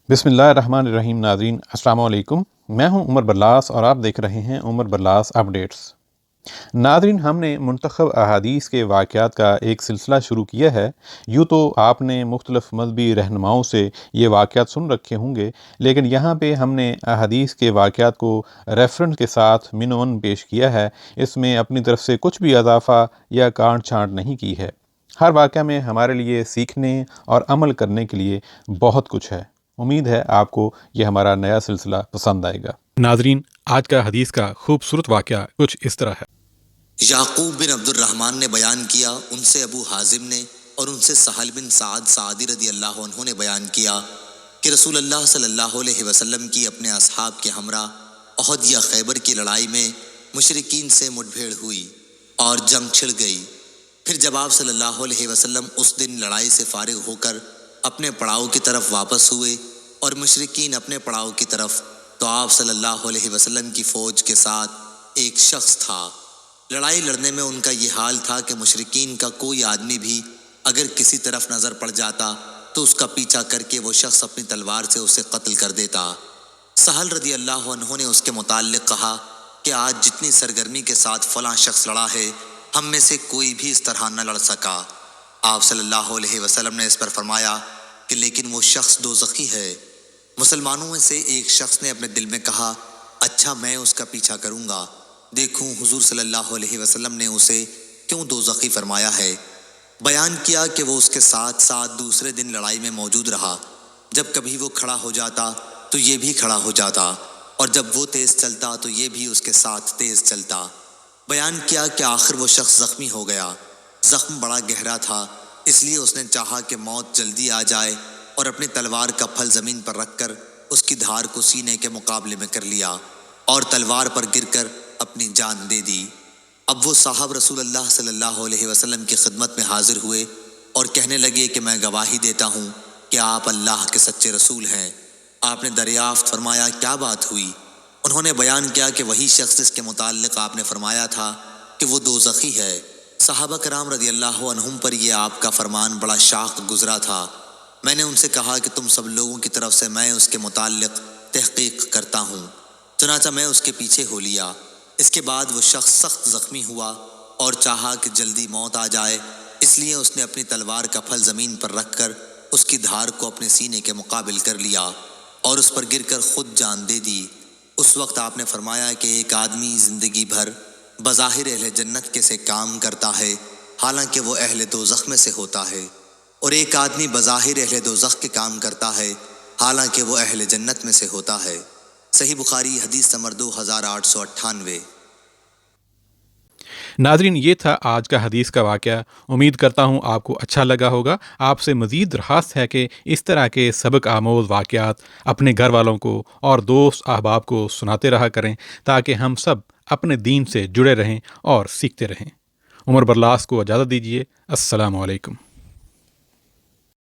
बिस्मिल्लाहिर्रहमानिर्रहीम। नाज़रीन अस्सलाम वालेकुम। मैं हूं उमर बरलास और आप देख रहे हैं उमर बरलास अपडेट्स। नाज़रीन, हमने मुंतखब अहादीस के वाक़यात का एक सिलसिला शुरू किया है। यूँ तो आपने मुख्तलिफ़ मज़हबी रहनुमाओं से ये वाक़यात सुन रखे होंगे, लेकिन यहाँ पे हमने अहादीस के वाक़यात को रेफ़रेंस के साथ मिन-व-वन पेश किया है। इसमें अपनी तरफ से कुछ भी इज़ाफ़ा या काट-छाँट नहीं की है। हर वाक़या में हमारे लिए सीखने और अमल करने के लिए बहुत कुछ है। उम्मीद है आपको ये हमारा नया सिलसिला पसंद आएगा। नाज़रीन, आज का हदीस का खूबसूरत वाक़या कुछ इस तरह है। याकूब बिन अब्दुर्रहमान ने बयान किया, उनसे अबू हाजिम ने और उनसे सहल बिन साद सादी रदी अल्लाह अन्हु ने बयान किया कि रसूल अल्लाह सल्लल्लाहु अलैहि वसल्लम की अपने असहाब के हमरा ओहद या खैबर की लड़ाई में मुशरिकीन से मुठभेड़ हुई और जंग छिड़ गई। फिर जब आप सल्लल्लाहु अलैहि वसल्लम उस दिन लड़ाई से फारिग होकर अपने पड़ाव की तरफ वापस हुए और मुशरिकीन अपने पड़ाव की तरफ, तो आप सल्लल्लाहु अलैहि वसल्लम की फ़ौज के साथ एक शख्स था। लड़ाई लड़ने में उनका ये हाल था कि मुशरिकीन का कोई आदमी भी अगर किसी तरफ नज़र पड़ जाता तो उसका पीछा करके वो शख्स अपनी तलवार से उसे कत्ल कर देता। सहल रदी अल्लाह अन्हु ने उसके मुताल्लिक़ कहा कि आज जितनी सरगर्मी के साथ फ़लाँ शख्स लड़ा है, हम में से कोई भी इस तरह न लड़ सका। आप सल्लल्लाहु अलैहि वसल्लम ने इस पर फरमाया कि लेकिन वो शख्स दोज़खी है। मुसलमानों में से एक शख्स ने अपने दिल में कहा, अच्छा मैं उसका पीछा करूँगा, देखूँ हुजूर सल्लल्लाहु अलैहि वसल्लम ने उसे क्यों दोज़खी फरमाया है। बयान किया कि वो उसके साथ साथ दूसरे दिन लड़ाई में मौजूद रहा। जब कभी वो खड़ा हो जाता तो ये भी खड़ा हो जाता, और जब वो तेज़ चलता तो ये भी उसके साथ तेज़ चलता। बयान किया कि आखिर वो शख्स ज़ख्मी हो गया। ज़ख्म बड़ा गहरा था, इसलिए उसने चाहा कि मौत जल्दी आ जाए और अपनी तलवार का फल ज़मीन पर रखकर उसकी धार को सीने के मुकाबले में कर लिया और तलवार पर गिरकर अपनी जान दे दी। अब वो साहब रसूल अल्लाह सल्लल्लाहु अलैहि वसल्लम की खिदमत में हाजिर हुए और कहने लगे कि मैं गवाही देता हूँ कि आप अल्लाह के सच्चे रसूल हैं। आपने दरियाफ्त फरमाया, क्या बात हुई? उन्होंने बयान किया कि वही शख्स जिसके मुताल्लिक़ आपने फरमाया था कि वो दोज़खी है। सहाबा कराम रदी अल्लाह अन्हुम पर यह आपका फरमान बड़ा शाख गुजरा था। मैंने उनसे कहा कि तुम सब लोगों की तरफ से मैं उसके मुताल्लिक़ तहक़ीक़ करता हूँ। चुनांचा मैं उसके पीछे हो लिया। इसके बाद वो शख्स सख्त ज़ख्मी हुआ और चाहा कि जल्दी मौत आ जाए, इसलिए उसने अपनी तलवार का फल ज़मीन पर रख कर उसकी धार को अपने सीने के मुकाबिल कर लिया और उस पर गिरकर खुद जान दे दी। उस वक्त आपने फरमाया कि एक आदमी ज़िंदगी भर बज़ाहिर अहले जन्नत के से काम करता है, हालांकि वो अहले दोज़ख में से होता है, और एक आदमी बज़ाहिर अहले दोज़ख के काम करता है, हालांकि वो अहले जन्नत में से होता है। सही बुखारी हदीस नंबर 2898। नाज़रीन, ये था आज का हदीस का वाक़या। उम्मीद करता हूँ आपको अच्छा लगा होगा। आपसे मज़ीद दरख़्वास्त है कि इस तरह के सबक आमोज़ वाक़यात अपने घर वालों को और दोस्त अहबाब को सुनाते रहा करें, ताकि हम सब अपने दीन से जुड़े रहें और सीखते रहें। उमर बरलास को इजाज़त दीजिए। अस्सलामु अलैकुम।